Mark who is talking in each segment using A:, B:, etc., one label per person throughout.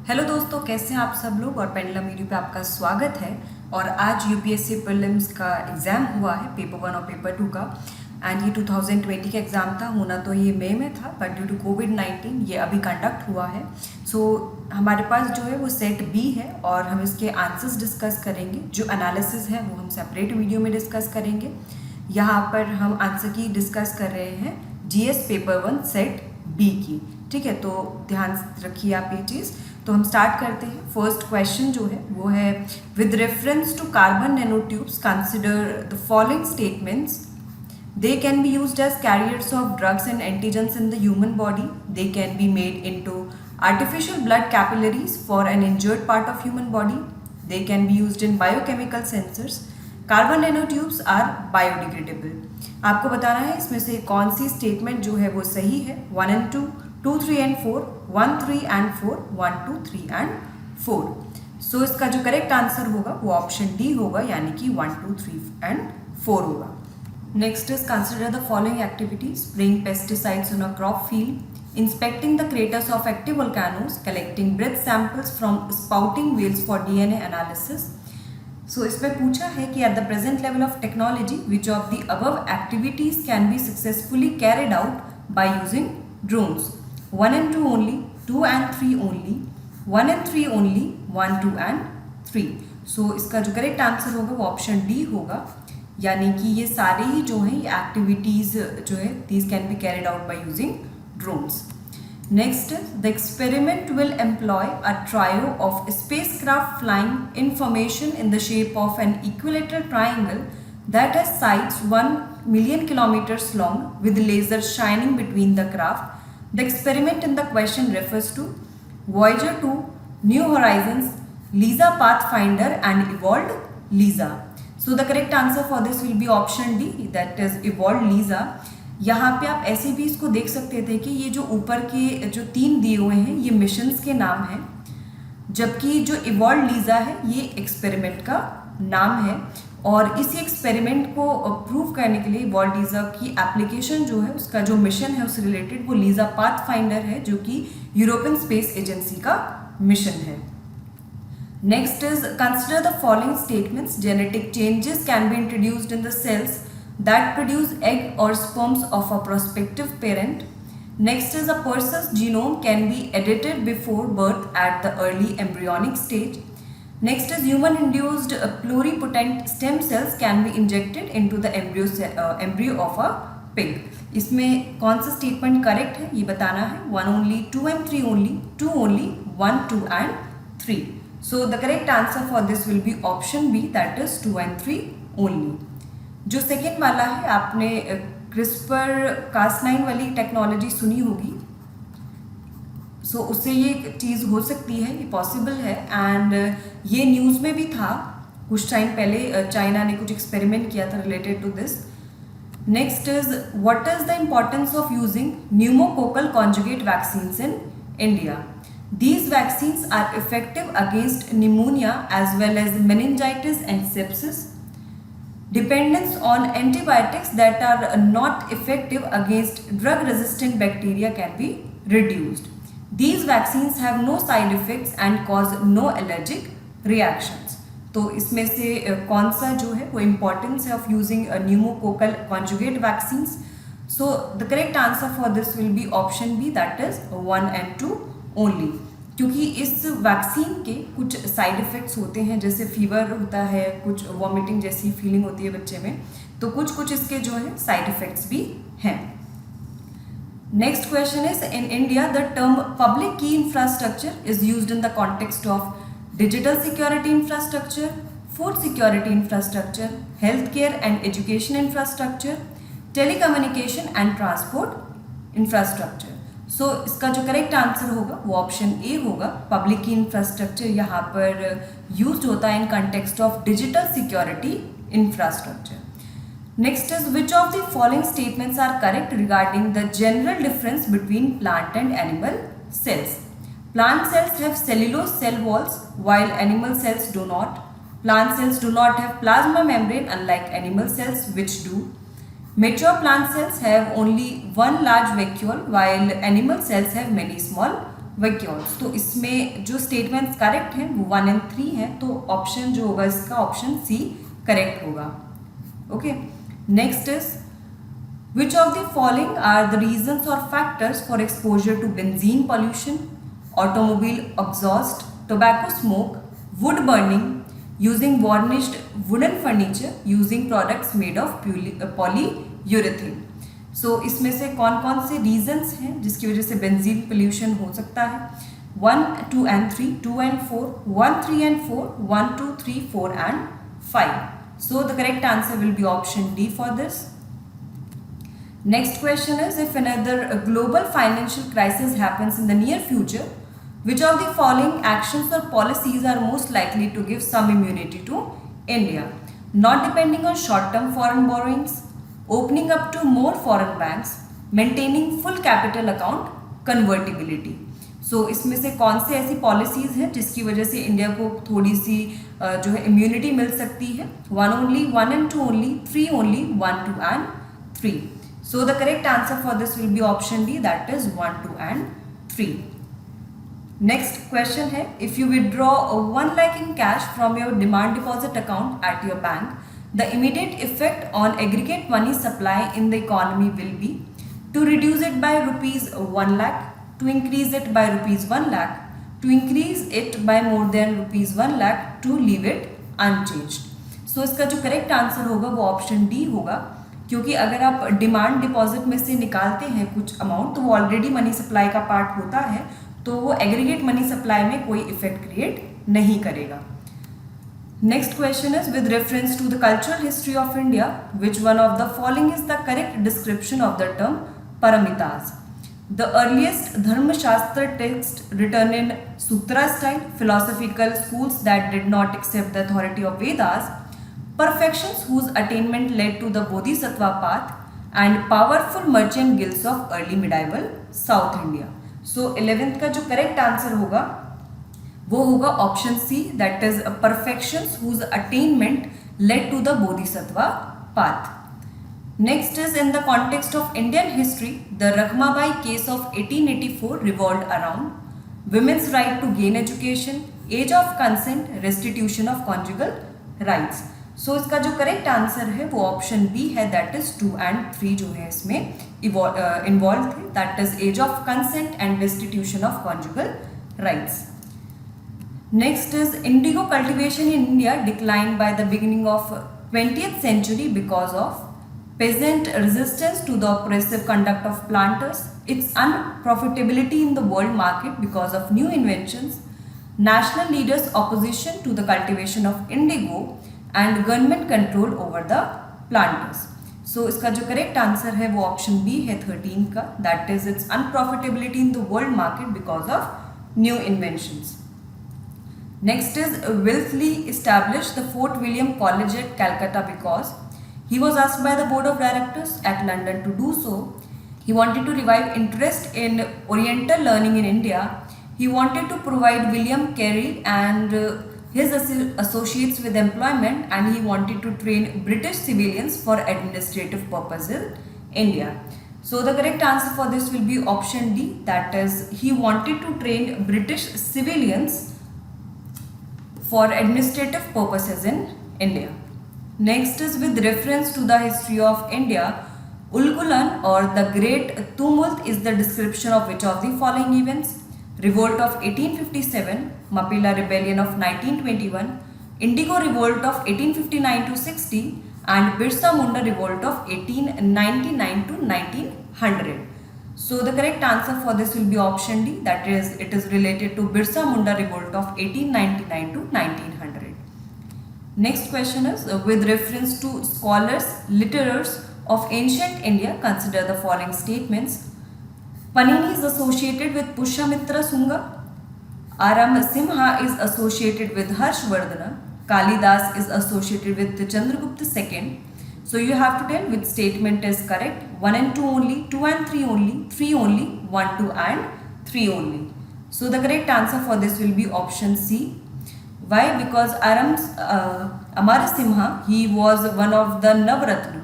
A: Hello दोस्तों, कैसे हैं आप सब लोग। और पेंडुलम वीडियो पे आपका स्वागत है। और आज यूपीएससी प्रीलिम्स का एग्ज़ाम हुआ है, पेपर 1 और पेपर 2 का। एंड ये 2020 का एग्ज़ाम था, होना तो ये मई में था, बट ड्यू टू कोविड-19 ये अभी कंडक्ट हुआ है। सो हमारे पास जो है वो सेट बी है और हम इसके आंसर्स डिस्कस करेंगे। जो एनालिसिस है वो हम सेपरेट वीडियो में डिस्कस करेंगे। यहाँ पर हम आंसर की डिस्कस कर रहे हैं जीएस पेपर 1 सेट बी की। ठीक है, तो ध्यान रखिए आप ये चीज़। तो हम स्टार्ट करते हैं। फर्स्ट क्वेश्चन जो है वो है, with reference to carbon nanotubes consider the following statements. They can be used as carriers of drugs and antigens in the human body. They can be made into artificial blood capillaries for an injured part of human body. They can be used in biochemical sensors. Carbon nanotubes are biodegradable. आपको बताना है इसमें से कौन सी statement जो है वो सही है. 1 and 2, 2, 3 and 4, 1, 3 and 4, 1, 2, 3 and 4. सो इसका जो करेक्ट आंसर होगा वो ऑप्शन डी होगा, यानी कि 1, 2, 3 and 4 होगा. Next is consider the following activities. Spraying pesticides on a crop field, inspecting the craters of active volcanoes, collecting breath samples from spouting whales for DNA analysis. So इसमें पूछा है कि at the present level of technology, which of the above activities can be successfully carried out by using drones? 1 and 2 only, 2 and 3 only, 1 and 3 only, 1, 2 and 3. So इसका जो correct answer होगा वो option D होगा, यानी कि ये सारे ही जो हैं ये एक्टिविटीज़ जो है these can be carried out by using drones. Next, the experiment will employ a trio of spacecraft flying information in the shape of an equilateral triangle that has sides 1 million kilometers long with lasers shining between the craft. The experiment in the question refers to Voyager 2, New Horizons, LISA Pathfinder and Evolved LISA. So the correct answer for this will be option D, that is Evolved LISA. यहाँ पे आप ऐसे भी इसको देख सकते थे कि ये जो ऊपर के जो 3 दिए हुए हैं ये मिशंस के नाम हैं, जबकि जो इवॉल्व लीजा है ये एक्सपेरिमेंट का नाम है. और इसी एक्सपेरिमेंट को प्रूव करने के लिए इवॉल्व लीजा की एप्लीकेशन जो है उसका जो मिशन है उससे रिलेटेड वो लीजा पाथ फाइंडर है, जो कि यूरोपियन स्पेस एजेंसी का मिशन है. Next is consider the following statements. Genetic changes can be introduced in the cells that produce egg or sperms of a prospective parent. Next is a person's genome can be edited before birth at the early embryonic stage. Next is human induced pluripotent stem cells can be injected into the embryo of a pig. इसमें कौन सा statement correct है ये बताना है. 1 only, 2 and 3 only, 2 only, 1, 2 and 3. So the correct answer for this will be option B, that is 2 and 3 only. जो second वाला है, आपने क्रिस्पर कास9 वाली टेक्नोलॉजी सुनी होगी. सो उससे ये चीज़ हो सकती है, ये पॉसिबल है. एंड ये न्यूज़ में भी था कुछ टाइम पहले. चाइना ने कुछ एक्सपेरिमेंट किया था related to this. Next is what is the importance of using pneumococcal conjugate vaccines in India. These vaccines are effective against pneumonia as well as meningitis and sepsis. Dependence on antibiotics that are not effective against drug-resistant bacteria can be reduced. These vaccines have no side effects and cause no allergic reactions. तो इसमें से कौन सा जो है वो importance है of using pneumococcal conjugate vaccines. So the correct answer for this will be option B, that is 1 and 2 only. क्योंकि इस वैक्सीन के कुछ साइड इफ़ेक्ट्स होते हैं, जैसे फीवर होता है, कुछ वॉमिटिंग जैसी फीलिंग होती है बच्चे में, तो कुछ इसके जो है साइड इफ़ेक्ट्स भी हैं. Next question is, in India the term public key infrastructure is used in the context of digital security infrastructure, food security infrastructure, health care and education infrastructure, telecommunication and transport infrastructure. So इसका जो correct answer होगा वो option A होगा. Public key infrastructure यहाँ पर used होता है in context of digital security infrastructure. Next is which of the following statements are correct regarding the general difference between plant and animal cells. Plant cells have cellulose cell walls while animal cells do not. Plant cells do not have plasma membrane unlike animal cells which do. Mature plant cells have only one large vacuole while animal cells have many small वैक्योल्स। तो इसमें जो statements correct हैं वो 1 and 3 हैं, तो option जो होगा इसका ऑप्शन सी करेक्ट होगा। Okay, next is which of the following are the reasons or factors for exposure to benzene pollution, automobile exhaust, tobacco smoke, wood burning, using varnished wooden furniture, using products made of polyurethane? So इसमें से कौन कौन से reasons हैं जिसकी वजह से benzene pollution हो सकता है? 1, 2 and 3, 2 and 4, 1, 3 and 4, 1, 2, 3, 4 and 5. So the correct answer will be option D for this. Next question is, if another global financial crisis happens in the near future, which of the following actions or policies are most likely to give some immunity to India? Not depending on short-term foreign borrowings, opening up to more foreign banks, maintaining full capital account, convertibility. So इसमें से कौन से ऐसी policies हैं जिसकी वजह से India को थोड़ी सी जो है इम्यूनिटी मिल सकती है? 1 only, 1 and 2 only, 3 only, 1, 2 and 3. So the correct answer for this will be option D, that is 1, 2 and 3. Next question है, if you withdraw 1 lakh in cash from your demand deposit account at your bank, the immediate effect on aggregate money supply in the economy will be to reduce it by rupees 1 lakh, to increase it by rupees 1 lakh, to increase it by more than rupees 1 lakh, to leave it unchanged. So इसका जो correct answer होगा वो option D होगा, क्योंकि अगर आप demand deposit में से निकालते हैं कुछ अमाउंट तो वो ऑलरेडी मनी सप्लाई का पार्ट होता है, तो वो एग्रीगेट मनी सप्लाई में कोई इफेक्ट क्रिएट नहीं करेगा। Next question is, with reference to the cultural history of India, which one of the following is the correct description of the term paramitas? The earliest धर्मशास्त्र text written in Sutra style, philosophical schools that did not accept the authority of Vedas, perfections whose attainment led to the Bodhisattva path, and powerful merchant guilds of early medieval South India. So 11th का जो correct answer होगा वो होगा option C, that is perfections whose attainment led to the Bodhisattva path. Next is, in the context of Indian history, the Rakhmabai case of 1884 revolved around women's right to gain education, age of consent, restitution of conjugal rights. So इसका जो correct answer है वो option B है, that is 2 and 3 जो है इसमें involve थे, that is age of consent and restitution of conjugal rights. Next is, indigo cultivation in India decline by the beginning of 20th century because of peasant resistance to the oppressive conduct of planters, its unprofitability in the world market because of new inventions, national leaders' opposition to the cultivation of indigo, and government control over the planters. So इसका जो correct answer है वो option B है 13 का, that is its unprofitability in the world market because of new inventions. Next is, Wellesley established the Fort William College at Calcutta because he was asked by the board of directors at London to do so. He wanted to revive interest in Oriental learning in India. He wanted to provide William Carey and his associates with employment, and he wanted to train British civilians for administrative purposes in India. So the correct answer for this will be option D, that is he wanted to train British civilians for administrative purposes in India. Next is, with reference to the history of India, Ulgulan or the Great Tumult is the description of which of the following events? Revolt of 1857, Mapila Rebellion of 1921, Indigo Revolt of 1859 to 60, and Birsa Munda Revolt of 1899 to 1900. So the correct answer for this will be option D, that is it is related to Birsa Munda Revolt of 1899 to 1900. Next question is, with reference to scholars, literers of ancient India, consider the following statements. Panini is associated with Pushyamitra Sunga. Aramsimha is associated with Harshvardhana. Kalidas is associated with Chandragupta II. So you have to tell which statement is correct. 1 and 2 only, 2 and 3 only, 3 only, 1, 2 and 3 only. So the correct answer for this will be option C. Why? Because Amarsimha, he was one of the Navratna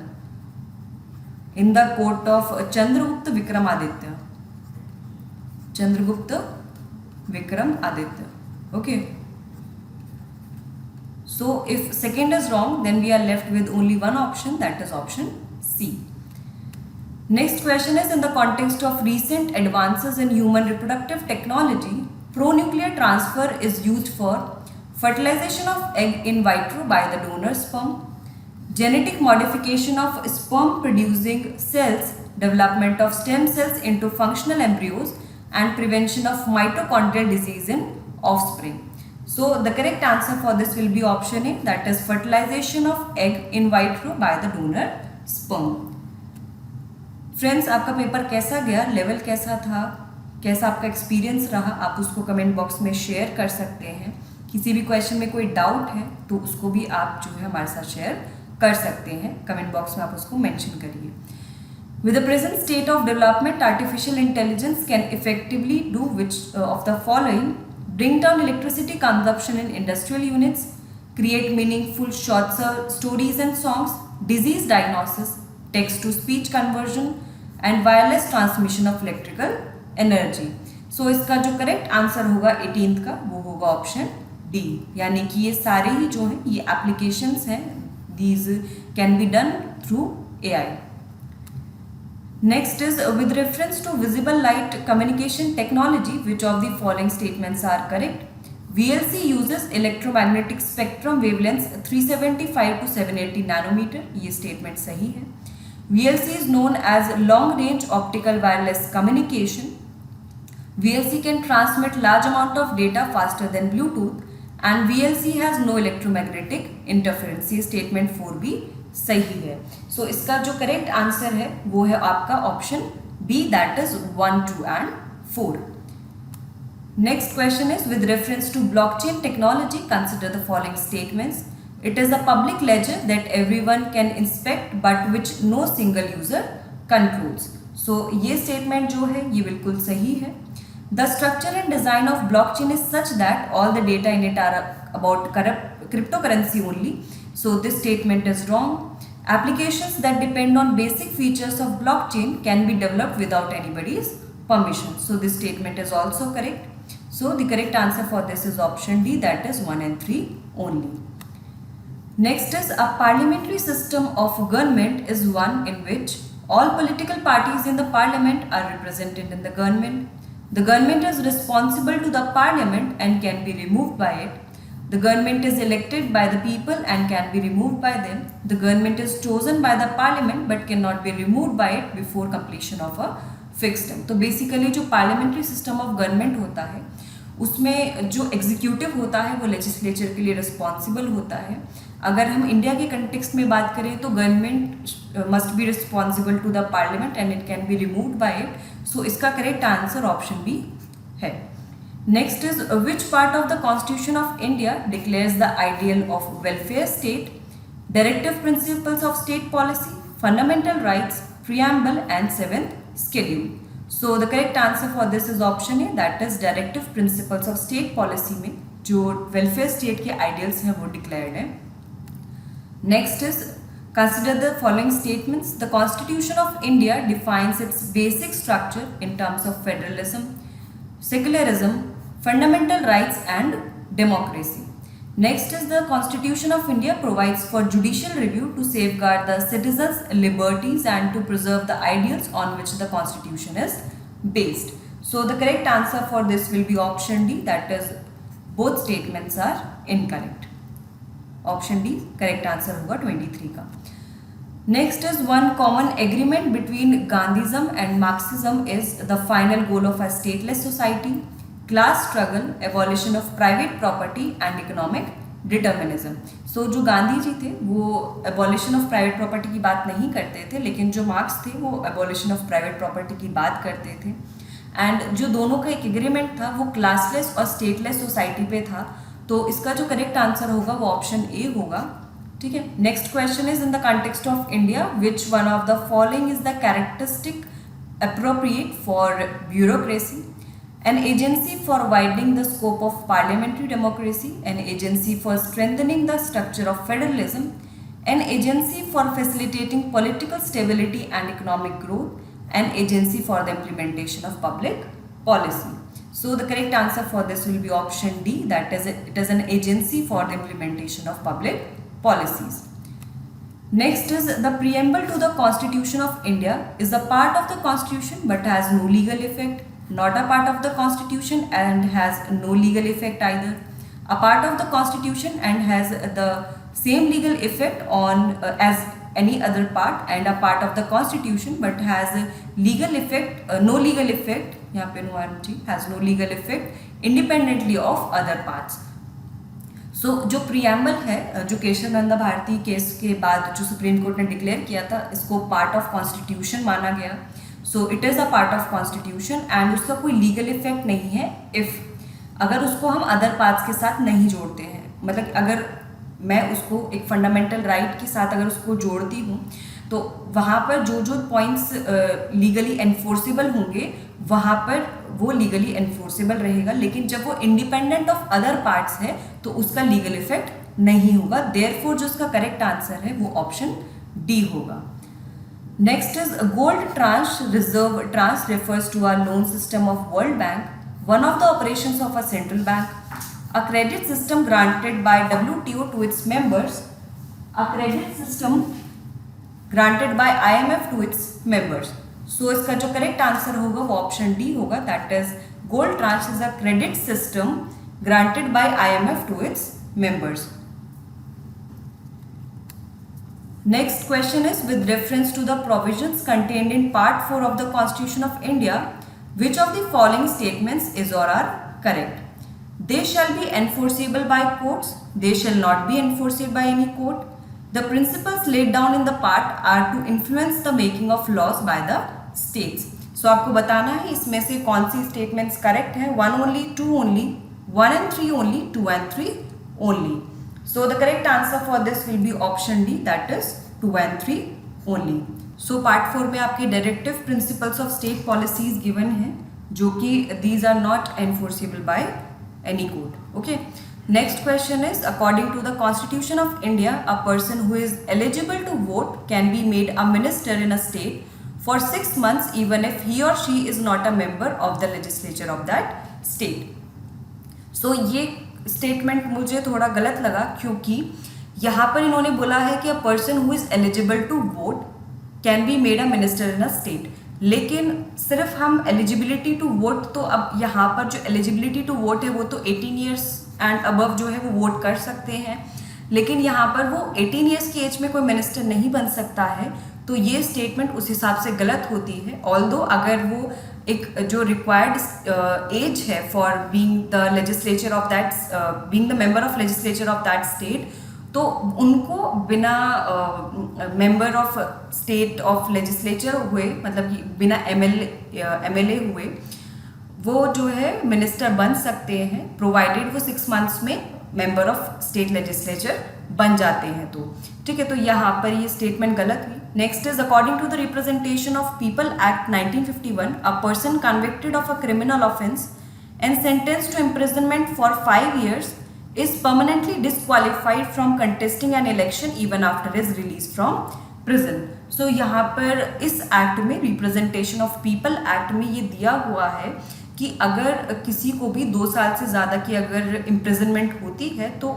A: in the court of Chandragupta Vikramaditya. Chandragupta Vikram Aditya. Okay. So if second is wrong, then we are left with only one option, that is option C. Next question is, in the context of recent advances in human reproductive technology, pro-nuclear transfer is used for fertilization of egg in vitro by the donor sperm, genetic modification of sperm producing cells, development of stem cells into functional embryos, and prevention of mitochondrial disease in offspring. So the correct answer for this will be option A, that is fertilization of egg in vitro by the donor sperm. Friends, आपका paper कैसा गया, level कैसा था, कैसा आपका experience रहा, आप उसको कमेंट बॉक्स में शेयर कर सकते हैं. किसी भी क्वेश्चन में कोई डाउट है तो उसको भी आप जो है हमारे साथ शेयर कर सकते हैं. कमेंट बॉक्स में आप उसको मेंशन करिए. With the present state of development, artificial intelligence can effectively do which of the following: bring down electricity consumption in industrial units, create meaningful short stories and songs, disease diagnosis, text-to-speech conversion, and wireless transmission of electrical energy. So इसका जो correct answer होगा 18th का, वो होगा option D. यानी कि ये सारे ही जो हैं ये एप्लीकेशंस हैं, these can be done through AI. Next is, with reference to visible light communication technology, which of the following statements are correct? VLC uses electromagnetic spectrum wavelengths 375 to 780 nanometer. ये statement सही है. VLC is known as long range optical wireless communication. VLC can transmit large amount of data faster than Bluetooth, and VLC has no electromagnetic interference. ये statement 4B सही है. So इसका जो correct answer है वो है आपका option B, that is 1, 2 and 4. Next question is, with reference to blockchain technology, consider the following statements. It is a public ledger that everyone can inspect but which no single user controls. So ये statement जो है ये बिल्कुल सही है. The structure and design of blockchain is such that all the data in it are about cryptocurrency only. So this statement is wrong. Applications that depend on basic features of blockchain can be developed without anybody's permission. So this statement is also correct. So the correct answer for this is option D, that is 1 and 3 only. Next is, a parliamentary system of government is one in which all political parties in the parliament are represented in the government. The government is responsible to the parliament and can be removed by it. The government is elected by the people and can be removed by them. The government is chosen by the parliament but cannot be removed by it before completion of a fixed term. तो basically जो parliamentary system of government होता है उसमें जो executive होता है वो legislature के लिए रिस्पॉन्सिबल होता है. अगर हम इंडिया के कंटेक्स्ट में बात करें तो government must be responsible to the parliament and it can be removed by it. So इसका करेक्ट आंसर ऑप्शन बी है. Next is, which part of the Constitution of India declares the ideal of welfare state, directive principles of state policy, fundamental rights, preamble and 7th schedule. So the correct answer for this is option A, that is directive principles of state policy में जो welfare state के ideals हैं वो declared हैं. Next is, consider the following statements. The Constitution of India defines its basic structure in terms of federalism, secularism, fundamental rights and democracy. Next is, the Constitution of India provides for judicial review to safeguard the citizens' liberties and to preserve the ideals on which the Constitution is based. So the correct answer for this will be option D, that is both statements are incorrect. Option D correct answer होगा 23 का. Next is, one common agreement between Gandhism and Marxism is the final goal of a stateless society, class struggle, abolition of private property and economic determinism. So जो गांधी जी थे वो abolition of private property की बात नहीं करते थे, लेकिन जो मार्क्स थे वो abolition of private property की बात करते थे. एंड जो दोनों का एक एग्रीमेंट था वो क्लासलेस और स्टेटलेस सोसाइटी पे था. तो इसका जो करेक्ट आंसर होगा वो ऑप्शन ए होगा. ठीक है. Next question is, in the context of India which one of the following is the characteristic appropriate for bureaucracy? An agency for widening the scope of parliamentary democracy, an agency for strengthening the structure of federalism, an agency for facilitating political stability and economic growth, an agency for the implementation of public policy. So the correct answer for this will be option D, that is it is an agency for the implementation of public policies. Next is the preamble to the Constitution of India is a part of the Constitution but has no legal effect, not a part of the Constitution and has no legal effect either, a part of the Constitution and has the same legal effect on as any other part, and a part of the Constitution but has a legal effect, no legal effect, यहाँ पे no has no legal effect independently of other parts. So जो preamble है, जो Keshavananda Bharti case के बाद जो supreme court ने declare किया था, इसको पार्ट ऑफ कॉन्स्टिट्यूशन माना गया. So it is a part of constitution and उसका कोई लीगल इफेक्ट नहीं है इफ़ अगर उसको हम अदर पार्ट्स के साथ नहीं जोड़ते हैं. मतलब अगर मैं उसको एक फंडामेंटल राइट के साथ अगर उसको जोड़ती हूँ तो वहाँ पर जो जो पॉइंट्स लीगली एनफोर्सेबल होंगे वहाँ पर वो लीगली एनफोर्सेबल रहेगा, लेकिन जब वो इंडिपेंडेंट ऑफ अदर पार्ट्स है तो उसका लीगल इफेक्ट नहीं होगा. देयरफॉर जो उसका करेक्ट आंसर है वो ऑप्शन डी होगा. Next is gold tranche reserve tranche refers to our loan system of world bank, one of the operations of a central bank, a credit system granted by WTO to its members, a credit system granted by IMF to its members. So इसका जो correct answer होगा वो option D होगा, that is gold tranche is a credit system granted by IMF to its members. Next question is with reference to the provisions contained in part 4 of the Constitution of India, which of the following statements is or are correct? They shall be enforceable by courts. They shall not be enforceable by any court. The principles laid down in the part are to influence the making of laws by the states. So आपको बताना है इसमें से कौन सी statements correct हैं. 1 only, 2 only, 1 and 3 only, 2 and 3 only. So the correct answer for this will be option D, that is 2 and 3 only. So part 4 में आपके directive principles of state policies given हैं जो कि these are not enforceable by any court. Okay. Next question is according to the Constitution of India, a person who is eligible to vote can be made a minister in a state for 6 months even if he or she is not a member of the legislature of that state. So ये statement मुझे थोड़ा गलत लगा क्योंकि यहाँ पर इन्होंने बोला है कि a person who is eligible to vote can be made a minister in a state. लेकिन सिर्फ हम एलिजिबिलिटी टू वोट, तो अब यहाँ पर जो एलिजिबिलिटी टू वोट है वो तो 18 ईयर्स एंड अबव जो है वो वोट कर सकते हैं, लेकिन यहाँ पर वो 18 ईयर्स की एज में कोई मिनिस्टर नहीं बन सकता है. तो ये स्टेटमेंट उस हिसाब से गलत होती है. ऑल्दो अगर वो एक जो रिक्वायर्ड एज है for being the legislature of that being the member of legislature of that state, तो उनको बिना member of state of legislature हुए, मतलब कि बिना एमएलए हुए वो जो है मिनिस्टर बन सकते हैं, प्रोवाइडेड वो 6 मंथ्स में मेंबर ऑफ स्टेट लेजिस्लेचर बन जाते हैं. तो ठीक है, तो यहाँ पर ये स्टेटमेंट गलत हुई. Next is according to the representation of people act 1951, a person convicted of a criminal offence and sentenced to imprisonment for 5 years is permanently disqualified from contesting an election even after his release from prison. So यहाँ पर इस act में representation of people act में ये दिया हुआ है कि अगर किसी को भी 2 साल से ज़्यादा की अगर इम्प्रिजनमेंट होती है तो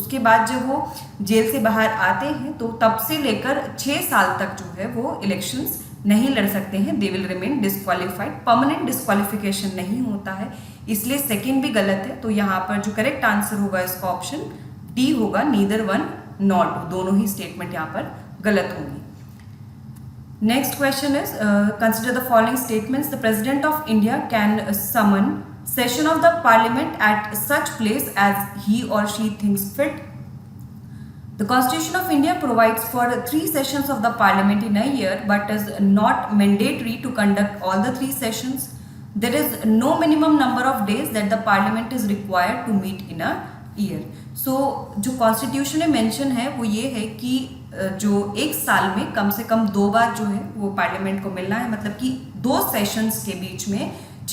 A: उसके बाद जब वो जेल से बाहर आते हैं तो तब से लेकर 6 साल तक जो है वो इलेक्शंस नहीं लड़ सकते हैं. They will remain disqualified. Permanent disqualification नहीं होता है, इसलिए सेकंड भी गलत है. तो यहाँ पर जो करेक्ट आंसर होगा इसका ऑप्शन डी होगा, नीदर 1 नॉट 2. दोनों ही स्टेटमेंट यहाँ पर गलत होंगी. Next question is consider the following statements. The president of India can summon session of the parliament at such place as he or she thinks fit. The Constitution of India provides for 3 sessions of the Parliament in a year, but is not mandatory to conduct all the 3 sessions. There is no minimum number of days that the Parliament is required to meet in a year. So जो Constitution में mention है वो ये है कि जो एक साल में कम से कम 2 बार जो है वो Parliament को मिलना है, मतलब कि 2 sessions के बीच में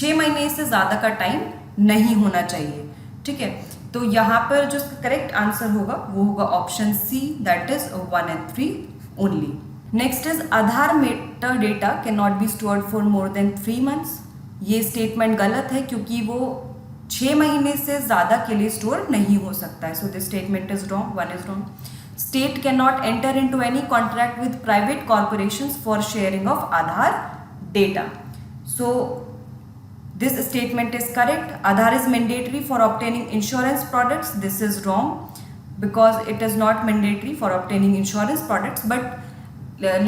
A: 6 महीने से ज़्यादा का टाइम नहीं होना चाहिए. ठीक है, तो यहाँ पर जो करेक्ट आंसर होगा वो होगा option C, that is 1 and 3 only. Next is Aadhaar metadata can not be stored for more than 3 months. ये स्टेटमेंट गलत है क्योंकि वो 6 महीने से ज़्यादा के लिए स्टोर नहीं हो सकता है. So this statement is wrong. 1 is wrong. State cannot enter into any contract with private corporations for sharing of Aadhaar data. So this statement is correct. Aadhaar is mandatory for obtaining insurance products. This is wrong because it is not mandatory for obtaining insurance products, but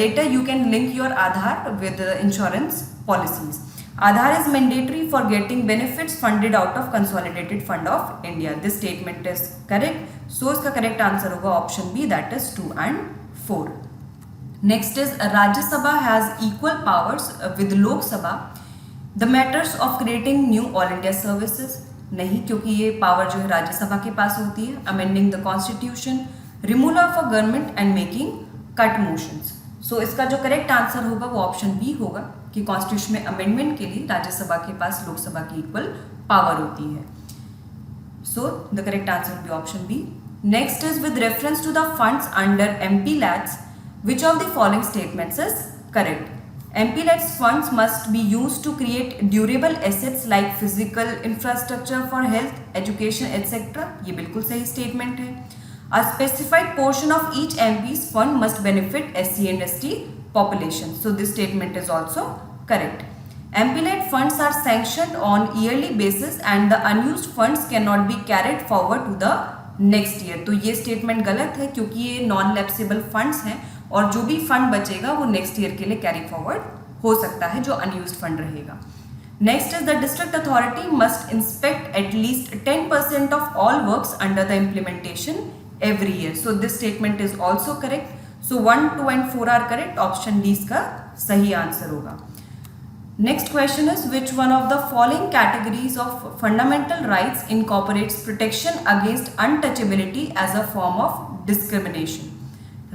A: later you can link your Aadhaar with the insurance policies. Aadhaar is mandatory for getting benefits funded out of Consolidated Fund of India. This statement is correct. So इसका correct answer होगा option B, that is 2 and 4. Next is Rajya Sabha has equal powers with Lok Sabha. The matters of creating new all India services, नहीं, क्योंकि ये power जो है राज्यसभा के पास होती है. Amending the constitution, removal of a government and making cut motions. सो इसका जो करेक्ट आंसर होगा वो ऑप्शन बी होगा कि कॉन्स्टिट्यूशन में अमेंडमेंट के लिए राज्यसभा के पास लोकसभा की इक्वल पावर होती है. So the correct answer will be option B. Next is with reference to the funds under MP LADS, which of the following statements is correct? MP LADS funds must be used to create durable assets like physical infrastructure for health, education etcetera. ये बिल्कुल सही statement है. A specified portion of each MP's fund must benefit SC and ST population. So this statement is also correct. MP-led funds are sanctioned on yearly basis and the unused funds cannot be carried forward to the next year. तो ये statement गलत है क्योंकि ये non lapsable funds हैं और जो भी फंड बचेगा वो नेक्स्ट ईयर के लिए कैरी फॉरवर्ड हो सकता है जो अनयूज्ड फंड रहेगा. Next is the district authority must inspect at least 10% of all works under the implementation every year. So this statement is also correct. So 1, 2 and 4 are correct. Option D इसका सही answer होगा. Next question is which one of the following categories of fundamental rights incorporates protection against untouchability as a form of discrimination?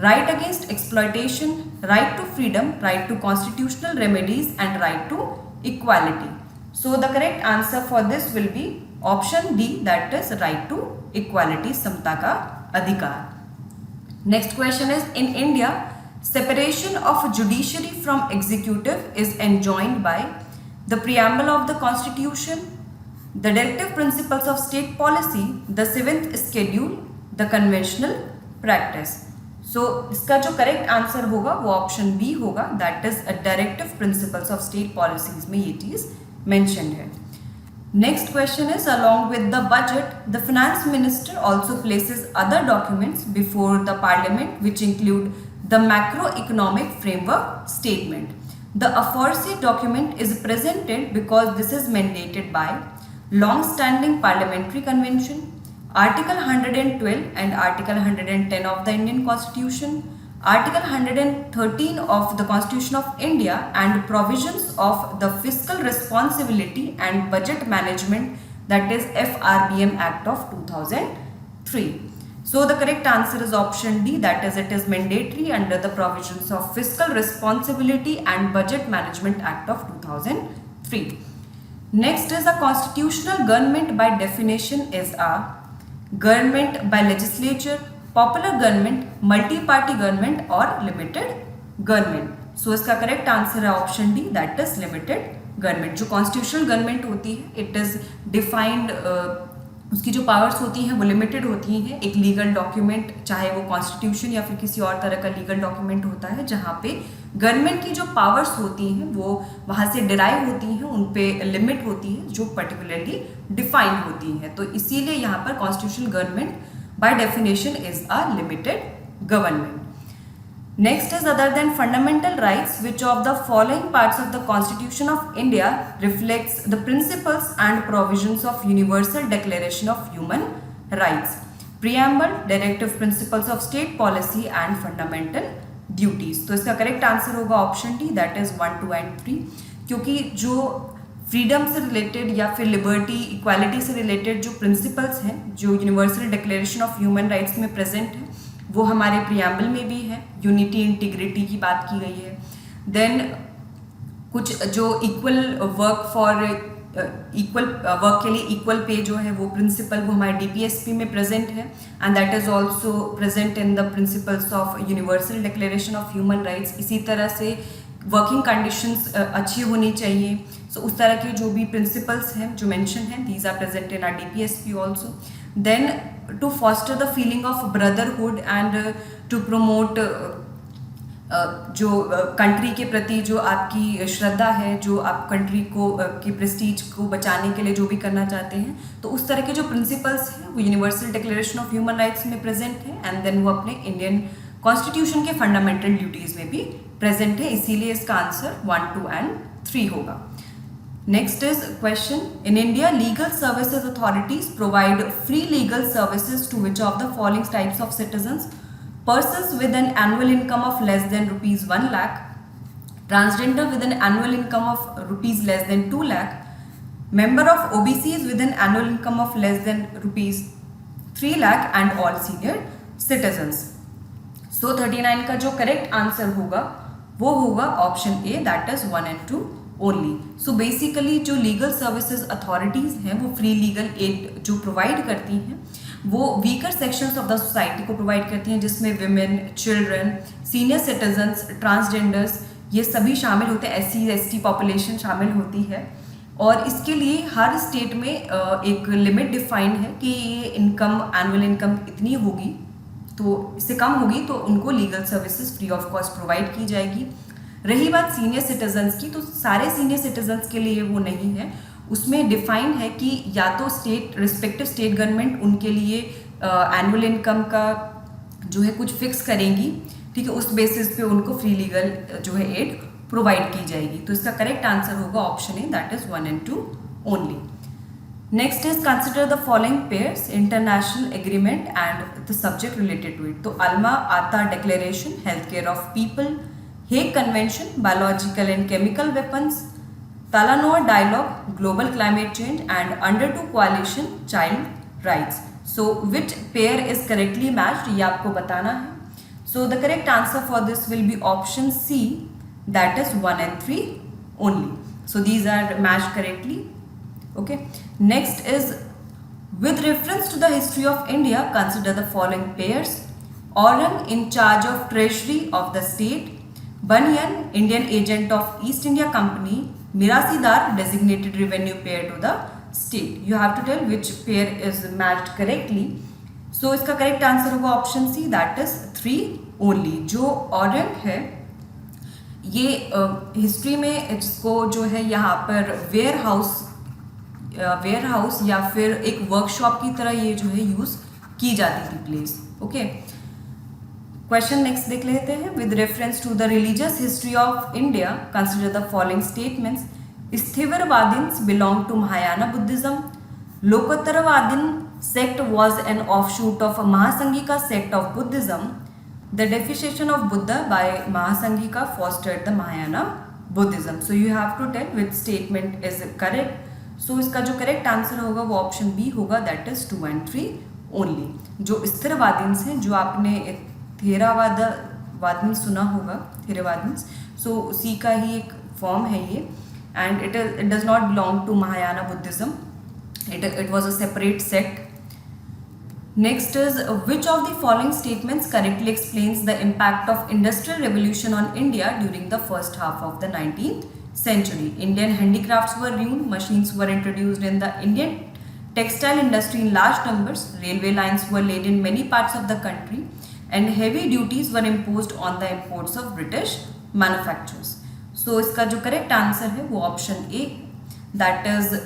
A: Right against exploitation, right to freedom, right to constitutional remedies and right to equality. So the correct answer for this will be option D, that is right to equality, समता का अधिकार. Next question is in India, separation of judiciary from executive is enjoined by the preamble of the constitution, the directive principles of state policy, the 7th schedule, the conventional practice. So इसका जो correct answer होगा वो option B होगा, that is directive principles of state policies में ये चीज mentioned है. Next question is along with the budget, the finance minister also places other documents before the parliament which include the macroeconomic framework statement. The aforesaid document is presented because this is mandated by long-standing parliamentary convention, Article 112 and Article 110 of the Indian Constitution, Article 113 of the Constitution of India and provisions of the Fiscal Responsibility and Budget Management, that is FRBM Act of 2003. So the correct answer is option D, that is it is mandatory under the provisions of Fiscal Responsibility and Budget Management Act of 2003. Next is a constitutional government by definition is a government by legislature, popular government, multi-party government और limited government. So इसका correct answer है option D, that is limited government. जो constitutional government होती है it is defined, उसकी जो powers होती हैं वो लिमिटेड होती हैं. एक लीगल डॉक्यूमेंट, चाहे वो कॉन्स्टिट्यूशन या फिर किसी और तरह का लीगल डॉक्यूमेंट होता है जहाँ पे गवर्नमेंट की जो पावर्स होती हैं वो वहाँ से डिराइव होती हैं, उन पे लिमिट होती है जो पर्टिकुलरली डिफाइंड होती हैं. तो इसीलिए यहाँ पर constitutional government by definition is a limited government. Next is other than fundamental rights, which of the following parts of the Constitution of India reflects the principles and provisions of Universal Declaration of Human Rights? Preamble, Directive Principles of State Policy and Fundamental Duties. तो इसका correct answer होगा option D, that is 1, 2 and 3. क्योंकि जो freedom से related या फिर liberty, equality से related जो प्रिंसिपल्स हैं जो universal declaration of human rights में प्रेजेंट है वो हमारे प्रियम्बल में भी है. यूनिटी, इंटीग्रिटी की बात की गई है. देन कुछ जो equal work for equal work के लिए इक्वल पे जो है वो प्रिंसिपल वो हमारे डीपीएसपी में प्रेजेंट है and that is also present in the principles of universal declaration of human rights. इसी तरह से वर्किंग कंडीशंस अच्छी होनी चाहिए. सो उस तरह के जो भी प्रिंसिपल्स हैं जो मेंशन हैं, these are present in our DPSP also. Then to foster the feeling of brotherhood and to promote जो कंट्री के प्रति जो आपकी श्रद्धा है, जो आप कंट्री को की प्रेस्टीज को बचाने के लिए जो भी करना चाहते हैं, तो उस तरह के जो प्रिंसिपल्स हैं वो universal declaration of human rights में प्रेजेंट है. एंड देन वो अपने इंडियन कॉन्स्टिट्यूशन के फंडामेंटल ड्यूटीज में भी प्रेजेंट है. इसीलिए इसका आंसर 1, 2 एंड 3 होगा. Next is question. In India legal services authorities provide free legal services to which of the following types of citizens? Persons with an annual income of less than rupees 1 lakh, transgender with an annual income of rupees less than 2 lakh, member of OBCs with an annual income of less than rupees 3 lakh and all senior citizens. So 39 का जो correct answer होगा वो होगा option A, that is 1 and 2 only. So basically जो legal services authorities हैं वो free legal aid जो provide करती हैं वो weaker sections of the society को प्रोवाइड करती हैं, जिसमें women, children, senior citizens, transgenders ये सभी शामिल होते हैं. SC ST पॉपुलेशन शामिल होती है. और इसके लिए हर स्टेट में एक लिमिट डिफाइंड है कि ये इनकम, एनुअल इनकम इतनी होगी, तो इससे कम होगी तो उनको legal services free of cost provide की जाएगी. रही बात सीनियर सिटीजन्स की, तो सारे सीनियर सिटीजन्स के लिए वो नहीं है. उसमें डिफाइंड है कि या तो स्टेट रिस्पेक्टिव स्टेट गवर्नमेंट उनके लिए एनुअल इनकम का जो है कुछ फिक्स करेंगी, ठीक है, उस बेसिस पे उनको फ्री लीगल जो है एड प्रोवाइड की जाएगी. तो इसका करेक्ट आंसर होगा option A, that is 1 and 2 only. Next is consider the following pairs international agreement and the subject related to it. तो Alma Ata declaration, health care of people, Hague convention, biological and chemical weapons, Talanoa Dialogue, Global Climate Change, and Under 2 Coalition, Child Rights. So, which pair is correctly matched? ये आपको बताना है. So, the correct answer for this will be option C, that is 1 and 3 only. So, these are matched correctly. Okay. Next is, with reference to the history of India, consider the following pairs. Aurang, in charge of treasury of the state. Banyan, Indian agent of East India Company. Mirasidar, designated revenue payer to the state. You have to tell which pair is matched correctly. So इसका correct answer होगा option C, that is 3 only. जो औरंग है ये history में इसको जो है यहाँ पर वेयर हाउस या फिर एक वर्कशॉप की तरह ये जो है यूज की जाती थी प्लेस. ओके, क्वेश्चन नेक्स्ट देख लेते हैं. With reference to the religious history of India consider the following statements. Sthaviravadins belong to Mahayana Buddhism. Lokottaravadin sect was an offshoot of Mahasanghika sect of Buddhism. The definition of Buddha by Mahasanghika fostered the Mahayana Buddhism. So you have to tell which statement is correct. So इसका जो correct answer होगा वो option B होगा, that is 2 and 3 only. जो स्थिरवादिन्स हैं, जो आपने थेरावादन सुना होगा, थेरावादिन्स, सो उसी का ही एक फॉर्म है ये. And it does not belong to Mahayana Buddhism. It was a separate sect. Next is, which of the following statements correctly explains the impact of industrial revolution on India during the first half of the 19th century. Indian handicrafts were ruined, machines were introduced in the Indian textile industry in large numbers, railway lines were laid in many parts of the country, and heavy duties were imposed on the imports of British manufacturers. So इसका जो correct answer है वो option A, that is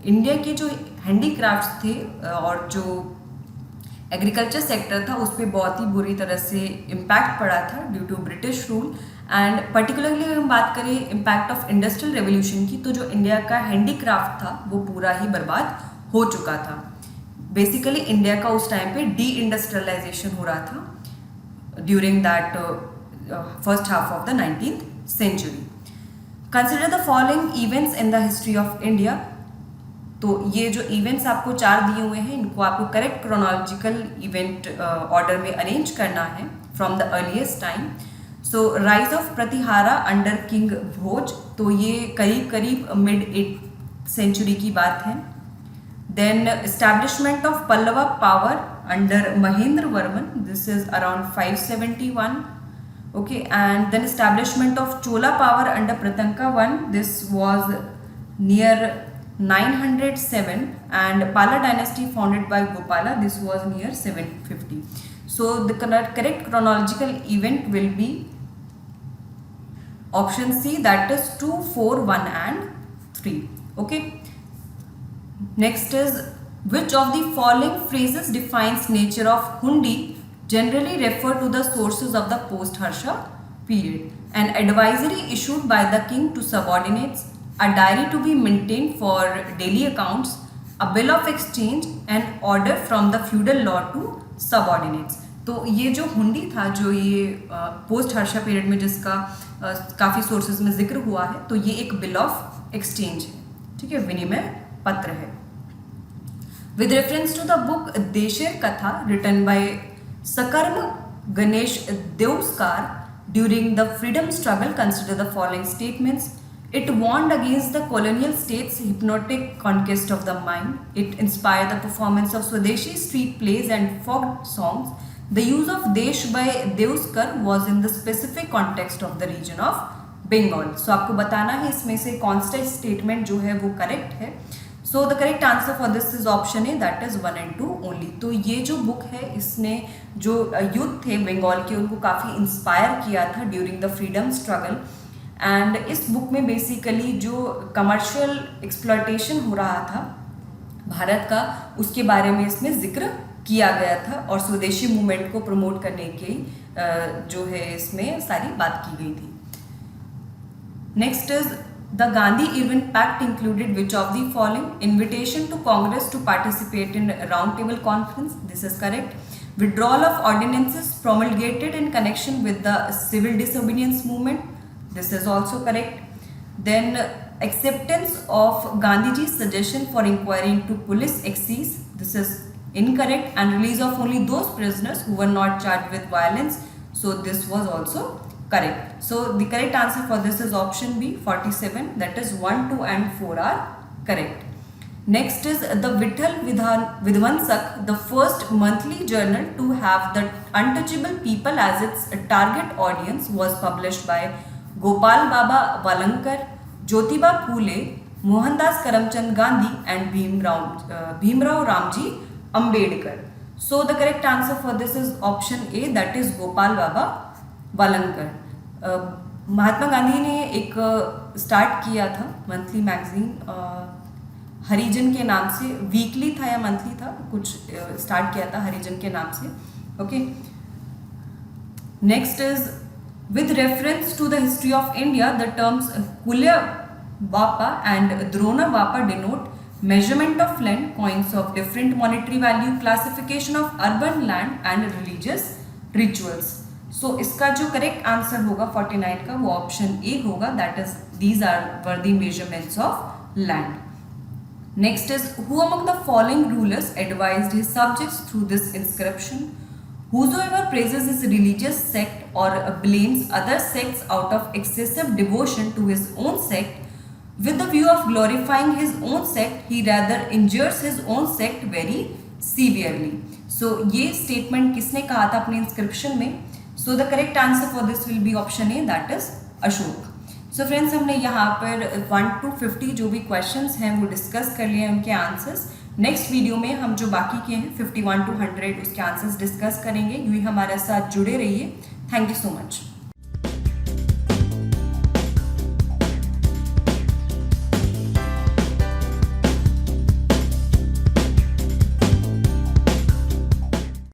A: India के जो handicrafts थे और जो agriculture sector था उस पर बहुत ही बुरी तरह से इम्पैक्ट पड़ा था due to British rule. And particularly अगर हम बात करें इम्पैक्ट ऑफ इंडस्ट्रियल रेवोल्यूशन की, तो जो इंडिया का हैंडीक्राफ्ट था वो पूरा ही बर्बाद हो चुका था. बेसिकली इंडिया का उस टाइम पे डी इंडस्ट्रियलाइजेशन हो रहा था during that first half of the 19th century. Consider the following events in the history of India. तो ये जो इवेंट्स आपको 4 दिए हुए हैं, इनको आपको करेक्ट क्रोनोलॉजिकल इवेंट ऑर्डर में अरेंज करना है from the earliest time. So rise of Pratihara under king Bhoja, तो ये करीब करीब मिड 8th century की बात है. Then establishment of Pallava power under Mahendra Varman, this is around 571. Okay, and then establishment of Chola power under Pratanka I, this was near 907, and Pala dynasty founded by Gopala, this was near 750. So the correct chronological event will be option C, that is 2, 4, 1 and 3. Okay. Next is, which of the following phrases defines nature of hundi generally refer to the sources of the post-Harsha period? An advisory issued by the king to subordinates, a diary to be maintained for daily accounts, a bill of exchange, an order from the feudal lord to subordinates. तो ये जो हुंडी था, जो ये post Harsha period में जिसका काफ़ी सोर्सेज में जिक्र हुआ है, तो ये एक बिल ऑफ एक्सचेंज है, ठीक है, विनिमय पत्र है. With reference to the book Desher Katha written by Sakharam Ganesh Deuskar during the freedom struggle, consider the following statements. It warned against the colonial state's hypnotic conquest of the mind. It inspired the performance of Swadeshi street plays and folk songs. The use of Desh by Deuskar was in the specific context of the region of Bengal. So आपको बताना है इसमें से कौन सा statement जो है वो करेक्ट है. So the correct answer for this is option A, that is 1 and 2 only. तो ये जो बुक है, इसने जो यूथ थे बंगाल के उनको काफ़ी इंस्पायर किया था during the freedom struggle. And इस बुक में बेसिकली जो कमर्शियल एक्सप्लॉयटेशन हो रहा था भारत का, उसके बारे में इसमें जिक्र किया गया था और स्वदेशी मूवमेंट को प्रमोट करने की जो है इसमें सारी बात की गई थी. Next is the Gandhi Irwin pact included which of the following? Invitation to Congress to participate in round table conference, this is correct. Withdrawal of ordinances promulgated in connection with the civil disobedience movement, this is also correct. Then acceptance of Gandhiji's suggestion for inquiry into police excess, this is incorrect. And release of only those prisoners who were not charged with violence, so this was also correct. So the correct answer for this is option B, 47, that is 1, 2 and 4 are correct. Next is the Vitthal Vidvansak, the first monthly journal to have the untouchable people as its target audience, was published by Gopal Baba Valankar, Jyotiba Phule, Mohandas Karamchand Gandhi and Bhimrao Ramji Ambedkar. So the correct answer for this is option A, that is Gopal Baba Valankar. Mahatma Gandhi ने एक start किया था monthly magazine हरिजन के नाम से, weekly था या monthly था, कुछ स्टार्ट किया था हरिजन के नाम से. Okay. Next is with reference to the history of India, the terms Kulya Bapa and Drona Bapa denote measurement of land, coins of different monetary value, classification of urban land and religious rituals. So इसका जो correct answer होगा 49 का, वो option A होगा, that is these were the measurements of land. Next is, who among the following rulers advised his subjects through this inscription? Whosoever praises his religious sect or blames other sects out of excessive devotion to his own sect, with the view of glorifying his own sect, he rather injures his own sect very severely. So ये statement किसने कहा था अपने inscription में? So the correct answer for this will be option A, that is Ashok. So friends, हमने यहाँ पर 1 to 50 जो भी questions हैं वो discuss कर लिए हैं, उनके answers. नेक्स्ट वीडियो में हम जो बाकी के हैं 51 to 100 उसके आंसर्स डिस्कस करेंगे. यूँ ही हमारे साथ जुड़े रहिए. Thank you so much.